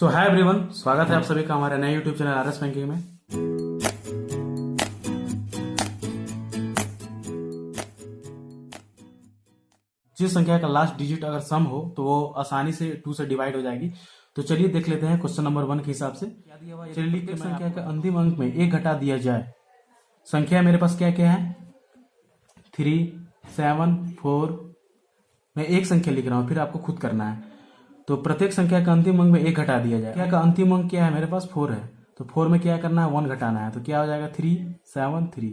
सो hi everyone, स्वागत है आप सभी का हमारे नए यूट्यूब चैनल आरएस बैंकिंग में। जिस संख्या का लास्ट डिजिट अगर सम हो तो वो आसानी से 2 से डिवाइड हो जाएगी। तो चलिए देख लेते हैं क्वेश्चन नंबर 1 के हिसाब से। चलिए प्रत्येक संख्या का अंतिम अंक में 1 घटा दिया जाए। संख्या मेरे पास क्या क्या है? 3, 7, 4। मैं एक संख्या लिख रहा हूं, फिर आपको खुद करना है। तो प्रत्येक संख्या का अंतिम अंक में 1 घटा दिया जाए। संख्या का अंतिम अंक क्या है? मेरे पास 4 है, तो 4 में क्या करना है? 1 घटाना है। तो क्या हो जाएगा? 3, 7, 3।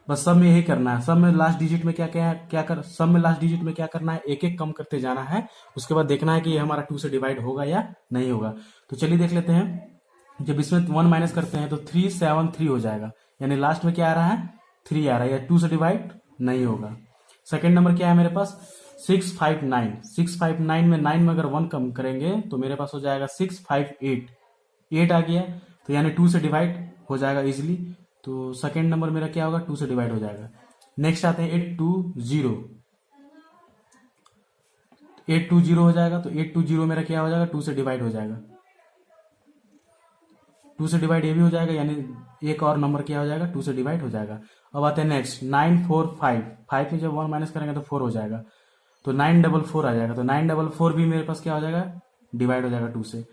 बस सब में यही करना है। सब में लास्ट डिजिट में सब में लास्ट डिजिट में क्या करना है? एक एक कम करते जाना है। उसके बाद देखना है कि ये हमारा 2 से डिवाइड होगा या नहीं होगा। तो चलिए देख लेते हैं। जब इसमें 1 माइनस करते हैं तो 3, 7, 3 हो जाएगा। यानी लास्ट में क्या आ रहा है? 3 आ रहा है, या 2 से डिवाइड नहीं होगा। सेकेंड नंबर क्या है मेरे पास? 6, 5, 9। 6, 5, 9 में 9 में अगर 1 कम करेंगे तो मेरे पास हो जाएगा 6, 5, 8। 8 आ गया, तो यानी 2 से डिवाइड हो जाएगा इजिली। तो सेकेंड नंबर मेरा क्या होगा? 2 से डिवाइड हो जाएगा। नेक्स्ट आते हैं 8, 2, 0। 8, 2, 0 हो जाएगा। तो 8, 2, 0 मेरा क्या हो जाएगा? 2 से डिवाइड हो जाएगा। 2 से डिवाइड ये भी हो जाएगा, यानी एक और नंबर क्या हो जाएगा? 2 से डिवाइड हो जाएगा। अब आते हैं नेक्स्ट 9, 4, 5। 5 में जब 1 माइनस करेंगे तो 4 हो जाएगा। तो 944 आ जाएगा। तो 944 भी मेरे पास क्या हो जाएगा? डिवाइड हो जाएगा 2 से।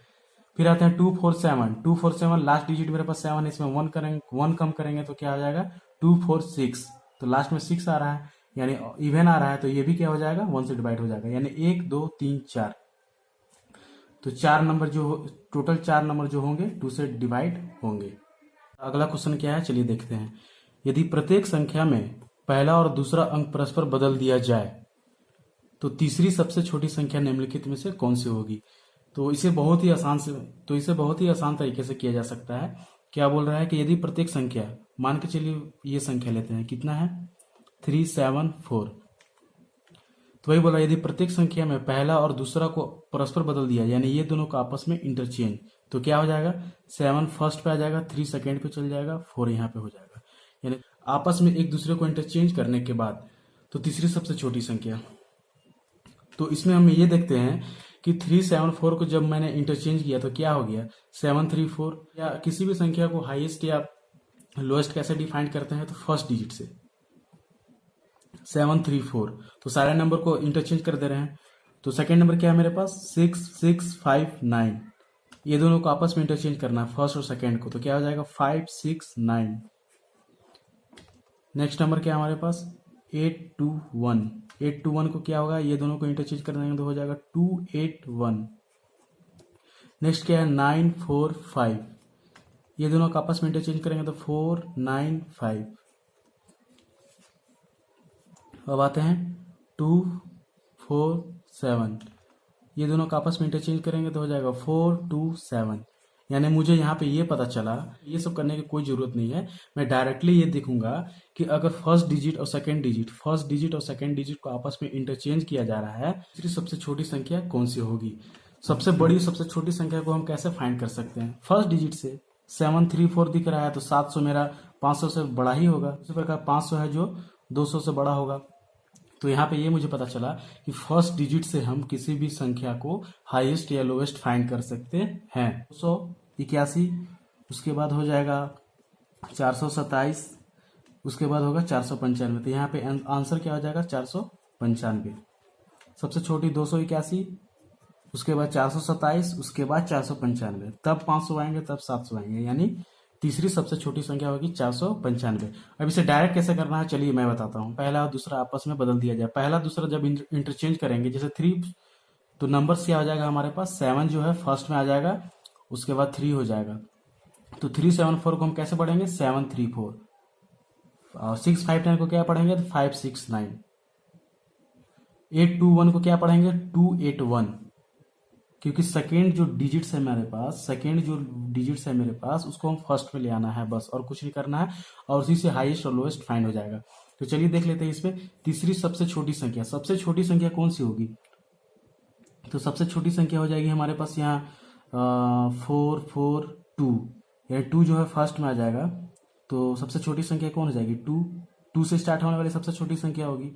फिर आते हैं 2, 4, 7। 2, 4, 7 लास्ट डिजिट मेरे पास 7 है, इसमें 1 कम करेंगे तो क्या हो जाएगा? 2, 4, 6। तो लास्ट में 6 आ रहा है, यानी इवन आ रहा है, तो ये भी क्या हो जाएगा? 1 से डिवाइड हो जाएगा। यानी 1, 2, 3, 4। तो 4 नंबर टोटल 4 नंबर जो होंगे 2 से डिवाइड होंगे। अगला क्वेश्चन क्या है, चलिए देखते हैं। यदि प्रत्येक संख्या में पहला और दूसरा अंक परस्पर बदल दिया जाए तो तीसरी सबसे छोटी संख्या निम्नलिखित में से कौन सी होगी? तो इसे बहुत ही आसान तरीके से किया जा सकता है। क्या बोल रहा है कि यदि प्रत्येक संख्या, मान के चलिए ये संख्या लेते हैं, कितना है? 3, 7, 4। तो वही बोला, यदि प्रत्येक संख्या में पहला और दूसरा को परस्पर बदल दिया, यानी ये दोनों का आपस में इंटरचेंज, तो क्या हो जाएगा? 7 फर्स्ट पे आ जाएगा, 3 सेकेंड पे चल जाएगा, 4 यहाँ पे हो जाएगा। यानी आपस में एक दूसरे को इंटरचेंज करने के बाद तो तीसरी सबसे छोटी संख्या। तो इसमें हम ये देखते हैं कि 3, 7, 4 को जब मैंने इंटरचेंज किया तो क्या हो गया? 7, 3, 4। या किसी भी संख्या को हाईएस्ट या लोएस्ट कैसे डिफाइन करते हैं? तो फर्स्ट डिजिट से 7, 3, 4। तो सारे नंबर को इंटरचेंज कर दे रहे हैं। तो सेकेंड नंबर क्या है मेरे पास? 6, 6, 5, 9। ये दोनों को आपस में इंटरचेंज करना है, फर्स्ट और सेकेंड को। तो क्या हो जाएगा? 5, 6, 9। नेक्स्ट नंबर क्या है हमारे पास? 8, 2, 1। 8, 2, 1 को क्या होगा? ये दोनों को इंटरचेंज कर देंगे तो हो जाएगा 2, 8, 1। नेक्स्ट क्या है? 9, 4, 5। ये दोनों को आपस में इंटरचेंज करेंगे तो 4, 9, 5। अब आते हैं 2, 4, 7। ये दोनों का आपस में इंटरचेंज करेंगे तो हो जाएगा 4, 2, 7। यानी मुझे यहाँ पे ये पता चला, ये सब करने की कोई जरूरत नहीं है। मैं डायरेक्टली ये देखूंगा कि अगर फर्स्ट डिजिट और सेकेंड डिजिट को आपस में इंटरचेंज किया जा रहा है, तीसरी सबसे छोटी संख्या कौन सी होगी? सबसे बड़ी सबसे छोटी संख्या को हम कैसे फाइंड कर सकते हैं? फर्स्ट डिजिट से 7, 3, 4 दिख रहा है, तो 700 मेरा 500 से बड़ा ही होगा। इसी प्रकार 500 है जो 200 से बड़ा होगा। तो यहाँ पे ये मुझे पता चला कि फर्स्ट डिजिट से हम किसी भी संख्या को हाईएस्ट या लोएस्ट फाइंड कर सकते हैं। 281, उसके बाद हो जाएगा 427, उसके बाद होगा 495। तो यहाँ पे आंसर क्या हो जाएगा? 495। सबसे छोटी 281, उसके बाद 427, उसके बाद 495, तब 500 आएंगे, तब 700 आएंगे। यानी तीसरी सबसे छोटी संख्या होगी 495। अब इसे डायरेक्ट कैसे करना है, चलिए मैं बताता हूँ। पहला और दूसरा आपस में बदल दिया जाए। पहला दूसरा जब इंटरचेंज करेंगे, जैसे 3, तो नंबर क्या हो जाएगा हमारे पास? 7 जो है फर्स्ट में आ जाएगा, उसके बाद 3 हो जाएगा। तो 3, 7, 4 को हम कैसे पढ़ेंगे? 7, 3, 4। और 6, 5, 9 को क्या पढ़ेंगे? तो 5, 6, 9। 8, 2, 1 को क्या पढ़ेंगे? 2, 8, 1। क्योंकि सेकेंड जो डिजिट्स है मेरे पास उसको हम फर्स्ट में ले आना है बस, और कुछ नहीं करना है, और उसी से हाईएस्ट और लोएस्ट फाइंड हो जाएगा। तो चलिए देख लेते हैं इसमें तीसरी सबसे छोटी संख्या कौन सी होगी? तो सबसे छोटी संख्या हो जाएगी हमारे पास यहाँ 4, 4, 2। यानी 2 जो है फर्स्ट में आ जाएगा। तो सबसे छोटी संख्या कौन हो जाएगी? 2 से स्टार्ट होने वाली सबसे छोटी संख्या होगी।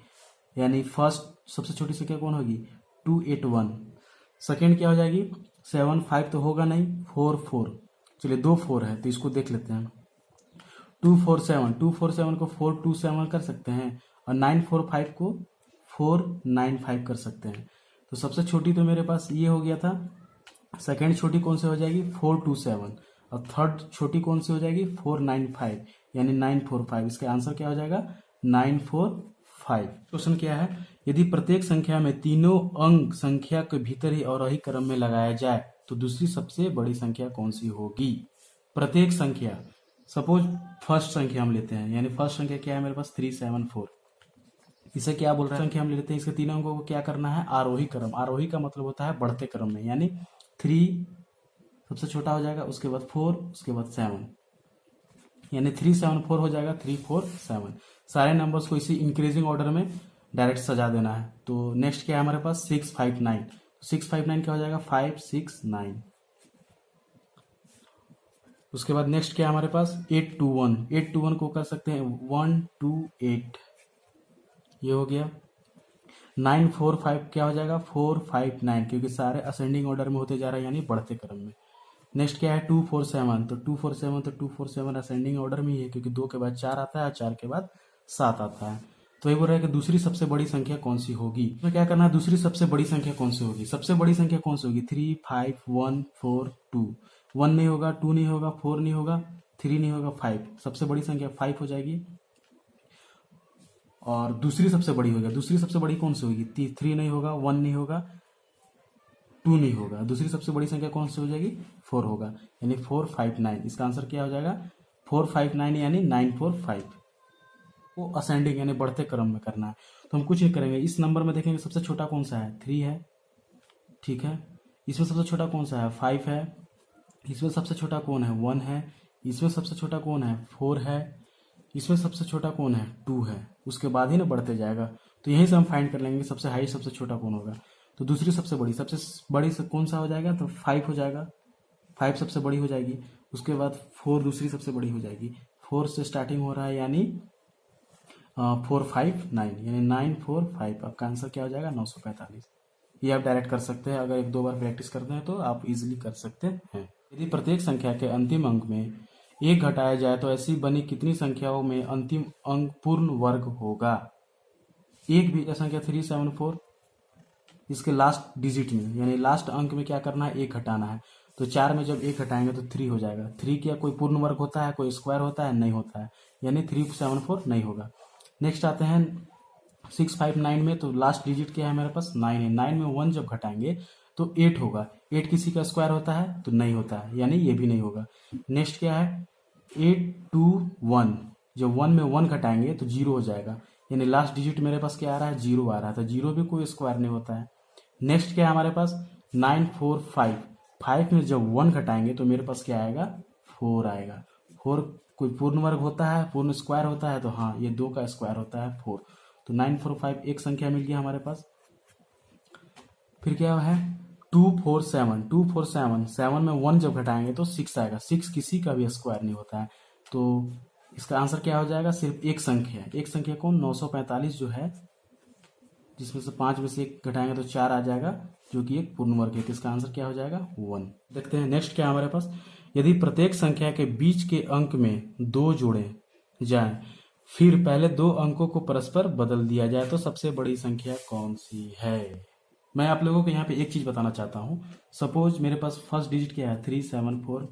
यानी फर्स्ट सबसे छोटी संख्या कौन होगी? 2, 8, 1। सेकेंड क्या हो जाएगी 7 5 तो होगा नहीं, 4 4, चलिए 2 4 है तो इसको देख लेते हैं। 2 4 7, 2 4 7 को 4 2 7 कर सकते हैं और 9 4 5 को 4 9 5 कर सकते हैं। तो सबसे छोटी तो मेरे पास ये हो गया था। सेकेंड छोटी कौन सी हो जाएगी 4 2 7 और थर्ड छोटी कौन सी हो जाएगी 4 9 5 यानी 9 4 5। इसका आंसर क्या हो जाएगा 9 4 5। क्वेश्चन क्या है, यदि प्रत्येक संख्या में तीनों अंक संख्या के भीतर ही अवरोही क्रम में लगाया जाए तो दूसरी सबसे बड़ी संख्या कौन सी होगी। प्रत्येक संख्या, सपोज फर्स्ट संख्या हम लेते हैं, यानी फर्स्ट संख्या क्या है मेरे पास 3 7 4। इसे क्या बोल रहा है संख्या हम ले लेते हैं, इसके तीनों अंकों को क्या करना है आरोही क्रम। आरोही का मतलब होता है बढ़ते क्रम में, यानी 3 सबसे छोटा हो जाएगा, उसके बाद 4, उसके बाद 7, यानी 3 7 4 हो जाएगा 3 4 7। सारे नंबर्स को इसी इंक्रीजिंग ऑर्डर में डायरेक्ट सजा देना है। तो नेक्स्ट क्या है हमारे पास 6 5 9। 6 5 9 क्या हो जाएगा 5 6 9। उसके बाद नेक्स्ट क्या है हमारे पास 8 2 1। 8 2 1 को कर सकते हैं 1 2 8, ये हो गया। 9 4 5 क्या हो जाएगा 4 5 9, क्योंकि सारे असेंडिंग ऑर्डर में होते जा रहे हैं यानी बढ़ते क्रम में। नेक्स्ट क्या है 2 4 7। तो 2 4 7 तो 2 4 7 असेंडिंग ऑर्डर में ही है, क्योंकि 2 के बाद 4 आता है और 4 के बाद 7 आता है। तो ये बोल रहा है कि दूसरी सबसे बड़ी संख्या कौन सी होगी। तो क्या करना है दूसरी सबसे बड़ी संख्या कौन सी होगी। सबसे बड़ी संख्या कौन सी होगी 3 5 1 4 2। 1 नहीं होगा, 2 नहीं होगा, 4 नहीं होगा, 3 नहीं होगा, 5। सबसे बड़ी संख्या 5 हो जाएगी। और दूसरी सबसे बड़ी होगी, दूसरी सबसे बड़ी कौन सी होगी 3 नहीं होगा, 1 नहीं होगा, 2 नहीं होगा। दूसरी सबसे बड़ी संख्या कौन सी हो जाएगी 4 होगा, यानी 4 5 9। इसका आंसर क्या हो जाएगा 4 5 9 यानी 9 4 5 को असेंडिंग यानी बढ़ते क्रम में करना है। तो हम कुछ नहीं करेंगे, इस नंबर में देखेंगे सबसे छोटा कौन सा है 3 है, ठीक है। इसमें सबसे छोटा कौन सा है 5 है। इसमें सबसे छोटा कौन है 1 है। इसमें सबसे छोटा कौन है 4 है। इसमें सबसे छोटा कौन है 2 है। उसके बाद ही ना बढ़ते जाएगा। तो यहीं से हम फाइंड कर लेंगे सबसे हाई सबसे छोटा कौन होगा। तो दूसरी सबसे बड़ी से कौन सा हो जाएगा तो 5 हो जाएगा। 5 सबसे बड़ी हो जाएगी। उसके बाद 4 दूसरी सबसे बड़ी हो जाएगी। 4 से स्टार्टिंग हो रहा है यानी 4 5 9 यानी 9 4 5। आपका आंसर क्या हो जाएगा 945। ये आप डायरेक्ट कर सकते हैं, अगर 1-2 बार प्रैक्टिस करते हैं तो आप इजीली कर सकते हैं। यदि प्रत्येक संख्या के अंतिम अंक में 1 घटाया जाए तो ऐसी बनी कितनी संख्याओं में अंतिम अंक पूर्ण वर्ग होगा। एक भी संख्या 3 7 4, इसके लास्ट डिजिट में यानी लास्ट अंक में क्या करना है 1 घटाना है। तो 4 में जब 1 घटाएंगे तो 3 हो जाएगा। 3 क्या कोई पूर्ण वर्ग होता है, कोई स्क्वायर होता है, नहीं होता है, यानी 3 7 4 नहीं होगा। नेक्स्ट आते हैं 6 5 9 में। तो लास्ट डिजिट क्या है मेरे पास 9 है। 9 में 1 जब घटाएंगे तो 8 होगा। 8 किसी का स्क्वायर होता है तो नहीं होता है, यानी ये भी नहीं होगा। नेक्स्ट क्या है 8 2 1। जब 1 में 1 घटाएंगे तो 0 हो जाएगा, यानी लास्ट डिजिट मेरे पास क्या आ रहा है 0 आ रहा था। 0 भी कोई स्क्वायर नहीं होता है। नेक्स्ट क्या है हमारे पास 9 4 5। 5 में जब 1 घटाएंगे तो मेरे पास क्या आएगा 4 आएगा। 4 कोई पूर्ण वर्ग होता है, पूर्ण स्क्वायर होता है, तो हाँ ये 2 का स्क्वायर होता है 4। तो 9 4 5 एक संख्या मिल गया हमारे पास। फिर क्या है 2 4 7। 2 4 7, 7 में 1 जब घटाएंगे तो 6 आएगा। 6 किसी का भी स्क्वायर नहीं होता है। तो इसका आंसर क्या हो जाएगा सिर्फ एक संख्या। एक संख्या कौन 945 जो है, जिसमें से 5 में से 1 घटाएंगे तो 4 आ जाएगा, जो कि एक पूर्ण वर्ग है। तो इसका आंसर क्या हो जाएगा 1। देखते हैं नेक्स्ट क्या है हमारे पास। यदि प्रत्येक संख्या के बीच के अंक में 2 जोड़े जाएं, फिर पहले 2 अंकों को परस्पर बदल दिया जाए तो सबसे बड़ी संख्या कौन सी है। मैं आप लोगों को यहाँ पे एक चीज बताना चाहता हूँ। सपोज मेरे पास फर्स्ट डिजिट क्या है 3 7 4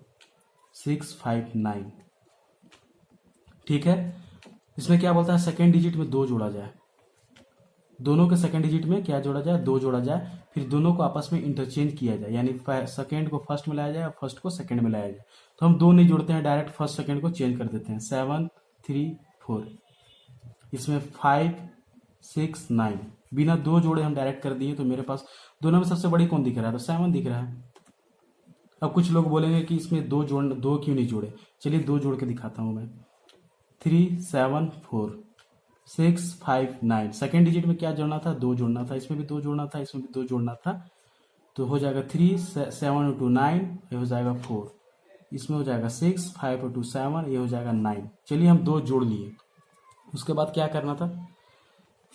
6 5 9, ठीक है। इसमें क्या बोलता है सेकेंड डिजिट में 2 जोड़ा जाए। दोनों के सेकेंड डिजिट में क्या जोड़ा जाए 2 जोड़ा जाए। फिर दोनों को आपस में इंटरचेंज किया जाए, यानी सेकेंड को फर्स्ट में लाया जाए और फर्स्ट को सेकेंड में लाया जाए। तो हम 2 नहीं जोड़ते हैं, डायरेक्ट फर्स्ट सेकेंड को चेंज कर देते हैं। 7 3 4, इसमें 5 6 9, बिना 2 जोड़े हम डायरेक्ट कर दिए। तो मेरे पास दोनों में सबसे बड़ी कौन दिख रहा है तो 7 दिख रहा है। अब कुछ लोग बोलेंगे कि इसमें 2 क्यों नहीं जोड़े। चलिए 2 जोड़ के दिखाता हूं मैं। 3 7 4 6 5 9, सेकेंड डिजिट में क्या जोड़ना था 2 जोड़ना था। इसमें भी 2 जोड़ना था, इसमें भी 2 जोड़ना था। तो हो जाएगा 3 7 2 9, ये हो जाएगा 4। इसमें हो जाएगा 6 5 2 7, ये हो जाएगा 9। चलिए हम 2 जोड़ लिए। उसके बाद क्या करना था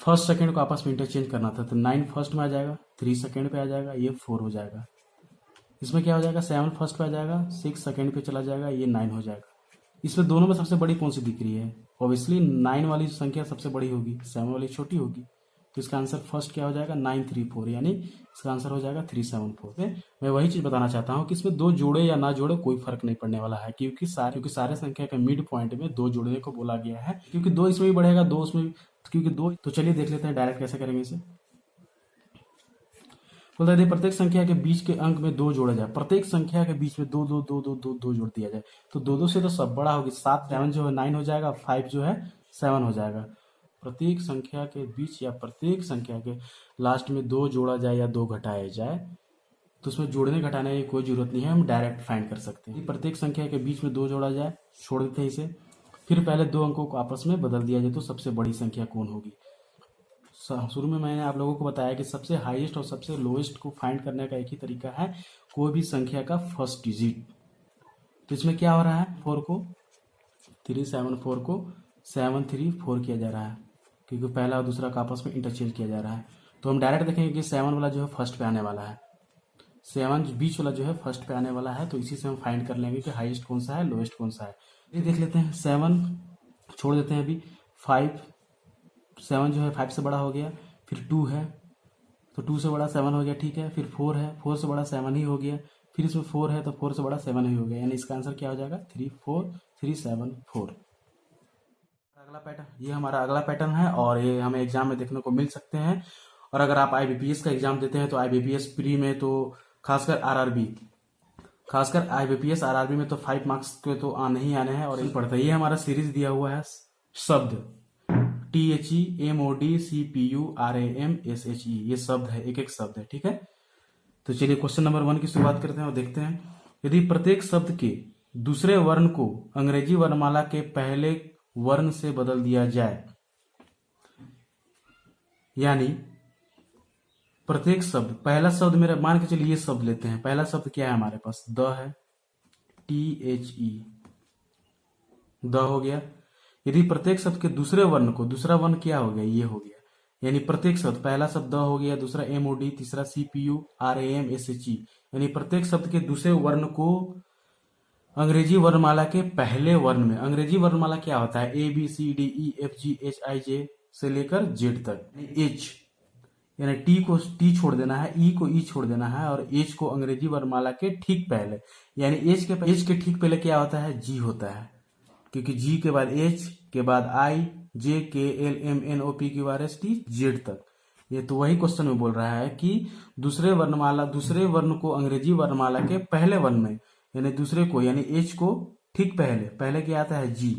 फर्स्ट सेकंड को आपस में इंटरचेंज करना था, तो 9 फर्स्ट में आ जाएगा, 3 सेकंड पे आ जाएगा, ये 4 हो जाएगा। इसमें क्या हो जाएगा, 7 फर्स्ट पे आ जाएगा, 6 सेकंड पे चला जाएगा, ये 9 हो जाएगा। इसमें दोनों में सबसे बड़ी कौन सी दिख रही है? ऑब्वियसली 9 वाली संख्या सबसे बड़ी होगी, 7 वाली छोटी होगी। तो इसका आंसर फर्स्ट क्या हो जाएगा, 934, यानी इसका आंसर हो जाएगा 374। मैं वही चीज बताना चाहता हूँ कि इसमें दो जोड़े या ना जोड़े कोई फर्क नहीं पड़ने वाला है, क्योंकि सारे संख्या के मिड पॉइंट में दो जोड़ने को बोला गया है, क्योंकि दो इसमें भी बढ़ेगा, दो उसमें भी, क्योंकि दो। तो चलिए देख लेते हैं डायरेक्ट कैसे करेंगे इसे। बोलता है प्रत्येक संख्या के बीच के अंक में दो जोड़ा जाए, प्रत्येक संख्या के बीच में दो दो दो दो दो दो जोड़ दिया जाए। तो दो दो से तो सब बड़ा होगी, 7 7 जो है 9 हो जाएगा, 5 जो है 7 हो जाएगा। प्रत्येक संख्या के बीच या प्रत्येक संख्या के लास्ट में दो जोड़ा जाए या दो घटाया जाए, तो उसमें जोड़ने घटाने की कोई जरूरत नहीं है, हम डायरेक्ट फाइंड कर सकते हैं। प्रत्येक संख्या के बीच में दो जोड़ा जाए, छोड़ देते हैं इसे, फिर पहले दो अंकों को आपस में बदल दिया जाए, तो सबसे बड़ी संख्या कौन होगी। शुरू में मैंने आप लोगों को बताया कि सबसे हाईएस्ट और सबसे लोएस्ट को फाइंड करने का एक ही तरीका है, कोई भी संख्या का फर्स्ट डिजिट। तो इसमें क्या हो रहा है, 374 को 734 किया जा रहा है, क्योंकि पहला और दूसरा का आपस में इंटरचेंज किया जा रहा है। तो हम डायरेक्ट देखेंगे कि 7 वाला जो है फर्स्ट पे आने वाला है, 7 बीच वाला जो है फर्स्ट पे आने वाला है, तो इसी से हम फाइंड कर लेंगे कि हाईएस्ट कौन सा है, लोएस्ट कौन सा है। ये देख लेते हैं, 7 छोड़ देते हैं अभी, 7 जो है 5 से बड़ा हो गया, फिर 2 है तो 2 से बड़ा 7 हो गया, ठीक है। फिर 4 है, 4 से बड़ा 7 ही हो गया, फिर इसमें 4 है तो 4 से बड़ा 7 ही हो गया, यानी इसका आंसर क्या हो जाएगा, 34374। अगला पैटर्न, ये हमारा अगला पैटर्न है और ये हमें एग्जाम में देखने को मिल सकते हैं। और अगर आप आईबीपीएस का एग्जाम देते हैं तो आईबीपीएस प्री में तो खासकर आईबीपीएस आरआरबी में तो 5 मार्क्स के तो आने ही आने हैं। और ये पढ़ता है, ये हमारा सीरीज दिया हुआ है शब्द, THEMODCPURAMSHE, ये शब्द है, एक एक शब्द है, ठीक है। तो चलिए क्वेश्चन नंबर 1 की शुरुआत करते हैं और देखते हैं। यदि प्रत्येक शब्द के दूसरे वर्ण को अंग्रेजी वर्णमाला के पहले वर्ण से बदल दिया जाए, यानी प्रत्येक शब्द, पहला शब्द मेरा मान के चलिए ये शब्द लेते हैं, पहला शब्द क्या है हमारे पास, द है, THE, द हो गया। यदि प्रत्येक शब्द के दूसरे वर्ण को, दूसरा वर्ण क्या हो गया, ये हो गया, यानी प्रत्येक शब्द, पहला शब्द द हो गया, दूसरा MOD, तीसरा CPURAMSHE, यानी प्रत्येक शब्द के दूसरे वर्ण को अंग्रेजी वर्णमाला के पहले वर्ण में, अंग्रेजी वर्णमाला क्या होता है, ABCDEFGHIJ से लेकर Z तक, H यानी टी को टी छोड़ देना है, ई को ई छोड़ देना है, और एच को अंग्रेजी वर्णमाला के ठीक पहले, यानी एच के ठीक पहले क्या होता है, जी होता है, क्योंकि जी के बाद एच के बाद I, J K L M N O P Q R S T Z तक। ये तो वही क्वेश्चन में बोल रहा है कि दूसरे वर्ण को अंग्रेजी वर्णमाला के पहले वर्ण में, यानी दूसरे को, यानी एच को ठीक पहले क्या आता है, जी,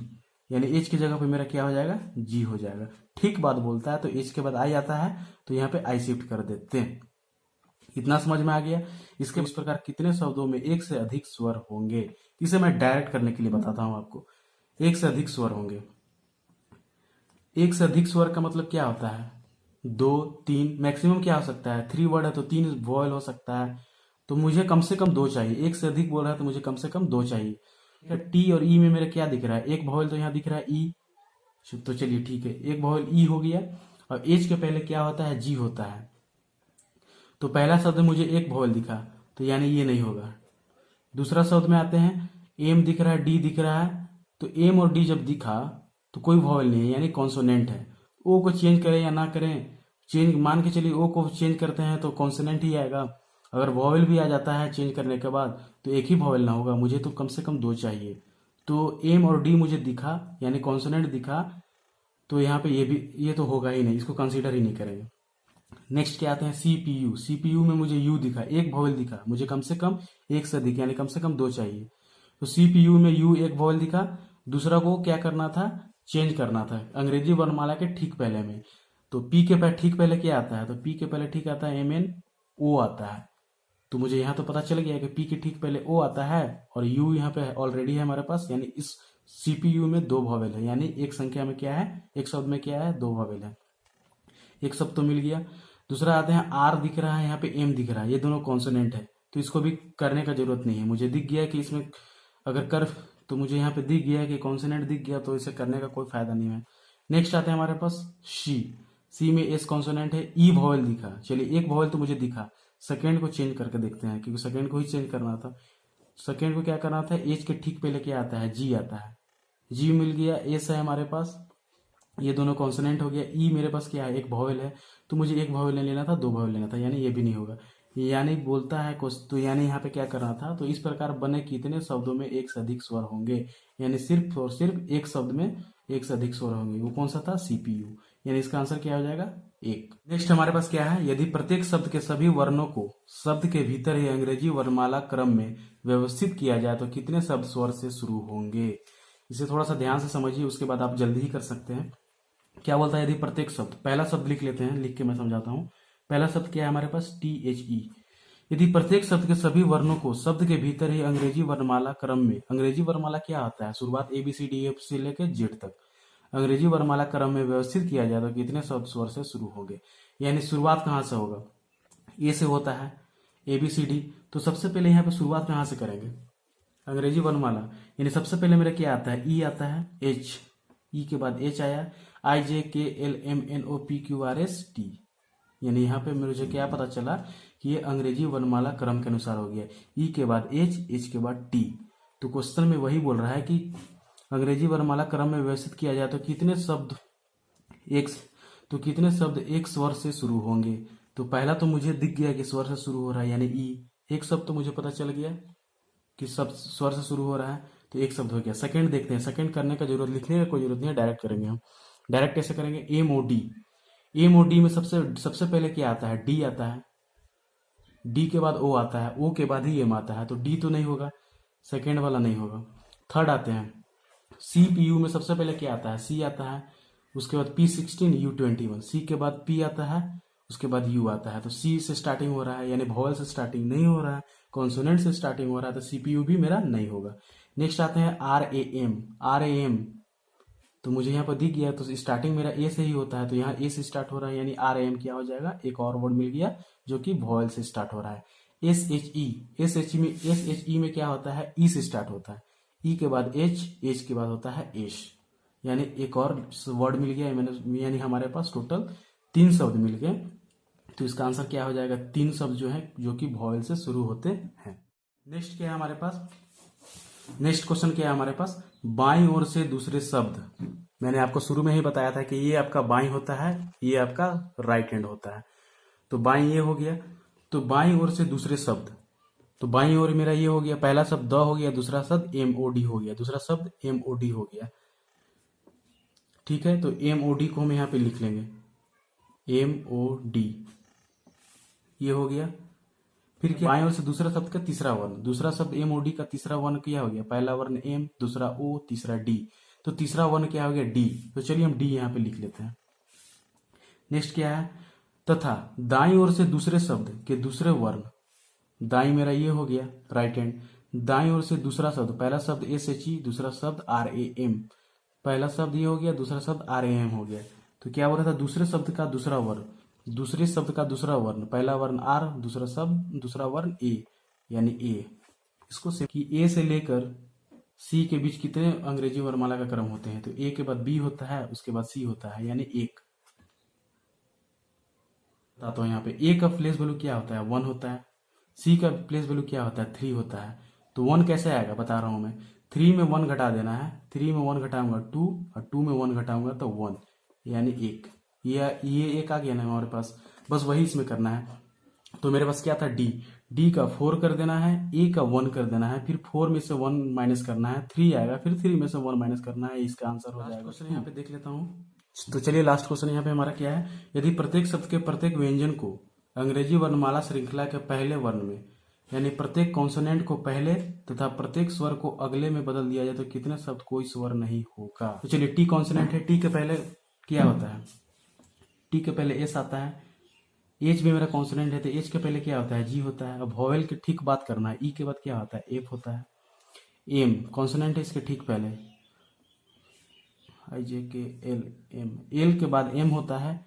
यानी एच की जगह पे मेरा क्या हो जाएगा, जी हो जाएगा। ठीक बात बोलता है तो एच के बाद आई आता है, तो यहाँ पे आई शिफ्ट कर देते हैं। इतना समझ में आ गया। इसके इस प्रकार कितने शब्दों में एक से अधिक स्वर होंगे, इसे मैं डायरेक्ट करने के लिए बताता हूं आपको। एक से अधिक स्वर होंगे, एक से अधिक स्वर का मतलब क्या होता है, 2 3, मैक्सिमम क्या हो सकता है, 3 वर्ड है तो 3 वॉयल हो सकता है, तो मुझे कम से कम 2 चाहिए। एक से अधिक बोल रहा है तो मुझे कम से कम 2 चाहिए। टी और ई में मेरा क्या दिख रहा है, एक वॉयल तो यहाँ दिख रहा है ई, तो चलिए ठीक है, एक वॉयल ई हो गया, और एच के पहले क्या होता है, जी होता है, तो पहला शब्द मुझे एक वॉयल दिखा, तो यानी ये नहीं होगा। दूसरा शब्द में आते हैं, एम दिख रहा है, डी दिख रहा है, तो एम और डी जब दिखा तो कोई वॉयल नहीं है, यानी कॉन्सोनेंट है। ओ को चेंज करें या ना करें, चेंज मान के चलिए ओ को चेंज करते हैं तो कॉन्सोनेंट ही आएगा। अगर वॉयल भी आ जाता है चेंज करने के बाद तो एक ही वॉयल ना होगा, मुझे तो कम से कम 2 चाहिए। तो एम और डी मुझे दिखा, यानी कॉन्सोनेंट दिखा, तो यहाँ पे ये तो होगा ही नहीं, इसको कंसीडर ही नहीं करेंगे। नेक्स्ट क्या आते हैं, सीपीयू, सीपीयू में मुझे यू दिखा, एक वॉयल दिखा, मुझे कम से कम एक से अधिक, यानी कम से कम 2 चाहिए। तो सीपीयू में यू एक वॉयल दिखा, दूसरा को क्या करना था, चेंज करना था अंग्रेजी वर्णमाला के ठीक पहले में। तो पी के पहले ठीक पहले क्या आता है, तो पी के पहले ठीक आता है MNO आता है, तो मुझे यहाँ तो पता चल गया कि पी के ठीक पहले ओ आता है, और यू यहाँ पे ऑलरेडी है हमारे पास, यानी इस सीपीयू में 2 वॉवेल है, यानी एक संख्या में क्या है, एक शब्द में क्या है, 2 वॉवेल है, एक शब्द तो मिल गया। दूसरा आते हैं, आर दिख रहा है, यहाँ पे एम दिख रहा है, ये दोनों कॉन्सोनेंट है, तो इसको भी करने का जरूरत नहीं है। मुझे दिख गया कि इसमें अगर कर, तो मुझे यहाँ पे दिख गया कि कॉन्सोनेंट दिख गया, तो इसे करने का कोई फायदा नहीं है। नेक्स्ट आते हैं हमारे पास शी, सी में एस कॉन्सोनेंट है, ई वॉवेल दिखा, चलिए एक वॉवेल तो मुझे दिखा, सेकेंड को चेंज करके देखते हैं क्योंकि सेकेंड को ही चेंज करना था। सेकेंड को क्या करना था, एच के ठीक पहले क्या आता है, जी आता है, जी मिल गया, एस है हमारे पास, ये दोनों कॉन्सोनेंट हो गया, ई मेरे पास क्या है, एक वॉवेल है, तो मुझे एक वॉवेल नहीं लेना था, दो वॉवेल लेना था, यानी ये भी नहीं होगा। यानी बोलता है तो यानी यहाँ पे क्या करना था, तो इस प्रकार बने कितने शब्दों में एक से अधिक स्वर होंगे, यानी सिर्फ और सिर्फ एक शब्द में एक से अधिक स्वर होंगे, वो कौन सा था, सीपीयू, यानी इसका आंसर क्या हो जाएगा, एक। नेक्स्ट हमारे पास क्या है, यदि प्रत्येक शब्द के सभी वर्णों को शब्द के भीतर ही अंग्रेजी वर्णमाला क्रम में व्यवस्थित किया जाए तो कितने शब्द स्वर से शुरू होंगे। इसे थोड़ा सा ध्यान से समझिए, उसके बाद आप जल्दी ही कर सकते हैं। क्या बोलता है, यदि प्रत्येक शब्द, पहला शब्द लिख लेते हैं, लिख के मैं समझाता हूँ। पहला शब्द क्या है हमारे पास, THE। यदि प्रत्येक शब्द के सभी वर्णों को शब्द के भीतर ही अंग्रेजी वर्णमाला क्रम में, अंग्रेजी वर्णमाला क्या होता है, शुरुआत ABCDEF से लेकर जेड तक, अंग्रेजी वर्णमाला क्रम में व्यवस्थित किया जाए तो कितने शब्द स्वर से शुरू होंगे। यानी शुरुआत कहाँ से होगा, ए से होता है, ABCD, तो सबसे पहले यहाँ पे शुरुआत कहाँ से करेंगे, अंग्रेजी वर्णमाला, यानी सबसे पहले मेरा क्या आता है, ई आता है, एच, ई के बाद एच आया, IJKLMNOPQRST, यानी यहाँ पे मुझे क्या पता चला कि ये अंग्रेजी वर्णमाला क्रम के अनुसार हो गया, ई के बाद एच, एच के बाद टी। तो क्वेश्चन में वही बोल रहा है कि अंग्रेजी वर्णमाला क्रम में व्यवस्थित किया जाए तो कितने शब्द एक स्वर से शुरू होंगे। तो पहला तो मुझे दिख गया कि स्वर से शुरू हो रहा है, यानी ई, एक शब्द तो मुझे पता चल गया कि सब स्वर से शुरू हो रहा है, तो एक शब्द हो गया। सेकंड देखते हैं, सेकंड करने का जरूरत, लिखने का कोई जरूरत नहीं है, डायरेक्ट करेंगे हम। डायरेक्ट कैसे करेंगे, MOD, MOD में सबसे पहले क्या आता है, डी आता है, डी के बाद ओ आता है, ओ के बाद ही एम आता है, तो डी तो नहीं होगा, सेकेंड वाला नहीं होगा। थर्ड आते हैं, CPU में सबसे पहले क्या आता है, सी आता है, उसके बाद P16 U21, सी के बाद पी आता है, उसके बाद यू आता है, तो सी से स्टार्टिंग हो रहा है, यानी वॉवल से स्टार्टिंग नहीं हो रहा है, कॉन्सोनेंट से स्टार्टिंग हो रहा है, तो CPU भी मेरा नहीं होगा। नेक्स्ट आते हैं RAM, तो मुझे यहाँ पर दिख गया, तो स्टार्टिंग मेरा ए से ही होता है, तो यहाँ ए से स्टार्ट हो रहा है, यानी RAM क्या हो जाएगा, एक और वर्ड मिल गया जो कि वॉवल से स्टार्ट हो रहा है। SHE में क्या होता है, ई से स्टार्ट होता है, ई के बाद एच के बाद होता है एश, यानी एक और वर्ड मिल गया, यानी हमारे पास टोटल 3 शब्द मिल गए। तो इसका आंसर क्या हो जाएगा, 3 शब्द जो है जो कि वॉवल से शुरू होते हैं। नेक्स्ट क्या है हमारे पास, नेक्स्ट क्वेश्चन क्या है हमारे पास, बाईं ओर से दूसरे शब्द। मैंने आपको शुरू में ही बताया था कि ये आपका बाईं होता है, ये आपका राइट हैंड होता है, तो बाईं ये हो गया, तो बाईं ओर से दूसरे शब्द, तो बाईं ओर मेरा ये हो गया, पहला शब्द द हो गया, दूसरा शब्द MOD हो गया, दूसरा शब्द MOD हो गया, ठीक है। तो MOD को हम यहाँ पे लिख लेंगे, MOD, ये हो गया। फिर क्या, बाएं ओर से दूसरा शब्द का तीसरा वर्ण, दूसरा शब्द MOD का तीसरा वर्ण क्या हो गया, पहला वर्ण M, दूसरा O, तीसरा D, तो तीसरा वर्ण क्या हो गया, D। तो चलिए हम D यहाँ पे लिख लेते हैं। नेक्स्ट क्या है, तथा दाईं ओर से दूसरे शब्द के दूसरे वर्ण, दाईं मेरा ये हो गया राइट हैंड, दाईं ओर से दूसरा शब्द, पहला शब्द SHE, दूसरा शब्द RAM, पहला शब्द ये हो गया, दूसरा शब्द RAM हो गया। तो क्या हो रहा था, दूसरे शब्द का दूसरा वर्ण, दूसरे शब्द का दूसरा वर्ण, पहला वर्ण R, दूसरा शब्द दूसरा वर्ण A, यानी A। इसको कि A से लेकर C के बीच कितने अंग्रेजी वर्णमाला का क्रम होते हैं, तो A के बाद B होता है, उसके बाद C होता है, यानी 1। बताता हूँ यहाँ पे, A का प्लेस वैल्यू क्या होता है, 1 होता है, C का प्लेस वैल्यू क्या होता है, 3 होता है। तो 1 कैसे आएगा बता रहा हूं मैं, 3 में 1 घटा देना है, 3 में 1 घटाऊंगा 2, और 2 में 1 घटाऊंगा तो 1, यानी 1। ये एक आ गया ना हमारे पास, बस वही इसमें करना है। तो मेरे पास क्या था, डी का 4 कर देना है, ए का 1 कर देना है, फिर 4 में से 1 माइनस करना है, 3 आएगा, फिर 3 में से 1 माइनस करना है, इसका आंसर हो जाएगा। क्वेश्चन यहाँ पे देख लेता हूँ, तो चलिए लास्ट क्वेश्चन यहाँ पे हमारा क्या है, यदि प्रत्येक शब्द के प्रत्येक व्यंजन को अंग्रेजी वर्णमाला श्रृंखला के पहले वर्ण में, यानी प्रत्येक कॉन्सोनेंट को पहले तथा प्रत्येक स्वर को अगले में बदल दिया जाए तो कितने शब्द कोई स्वर नहीं होगा। तो चलिए टी कॉन्सोनेंट है, टी के पहले क्या होता है, टी के पहले एस आता है, एच भी मेरा कॉन्सोनेंट है तो एच के पहले क्या होता है, जी होता है। अब वॉवेल की ठीक बात करना है, ई के बाद क्या होता है, एफ होता है। एम कॉन्सोनेंट है, इसके ठीक पहले IJKL M, एल के बाद एम होता है,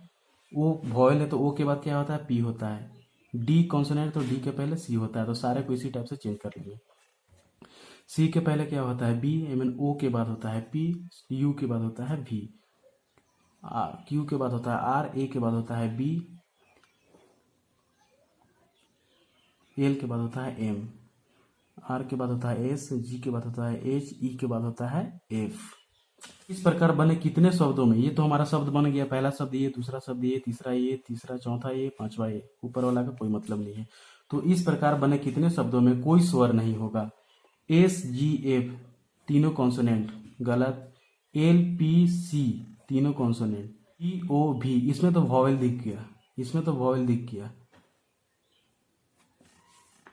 ओ वॉवेल है तो ओ के बाद क्या होता है, पी होता है। डी कॉन्सोनेंट तो डी के पहले सी होता है, तो सारे को इसी टाइप से चेंज कर लीजिए। सी के पहले क्या होता है, बी, एम एन ओ के बाद होता है पी, यू के बाद होता है भी। क्यू के बाद होता है आर, ए के बाद होता है बी, एल के बाद होता है एम, आर के बाद होता है एस, जी के बाद होता है एच, ई के बाद होता है एफ। इस प्रकार बने कितने शब्दों में, ये तो हमारा शब्द बन गया, पहला शब्द ये, दूसरा शब्द ये, तीसरा ये, तीसरा चौथा ये, पांचवा ये, ऊपर वाला का कोई मतलब नहीं है। तो इस प्रकार बने कितने शब्दों में कोई स्वर नहीं होगा। एस जी एफ तीनों कॉन्सोनेंट गलत, एल पी सी तीनों कॉन्सोनेंट, ई ओ भी इसमें तो वॉवेल दिख गया, इसमें तो वॉवेल दिख गया,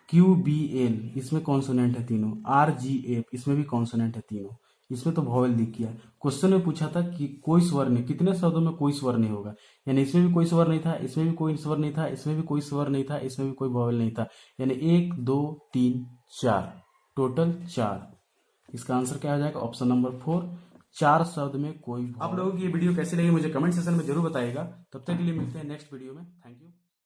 क्यू बी एल इसमें कॉन्सोनेंट है तीनों, आर जी एफ इसमें भी कॉन्सोनेंट है तीनों, इसमें तो वॉवेल दिख गया। क्वेश्चन में पूछा था कि कोई स्वर नहीं, कितने शब्दों में कोई स्वर नहीं होगा, यानी इसमें भी कोई स्वर नहीं था, इसमें भी कोई स्वर नहीं था, इसमें भी कोई स्वर नहीं था, इसमें भी कोई वॉवेल नहीं था, यानी 1 2 3 4 टोटल 4। इसका आंसर क्या हो जाएगा, ऑप्शन नंबर 4, 4 शब्द में कोई। आप लोगों की ये वीडियो कैसी लगी मुझे कमेंट सेक्शन में जरूर बताइएगा। तब तक के लिए मिलते हैं नेक्स्ट वीडियो में। Thank you.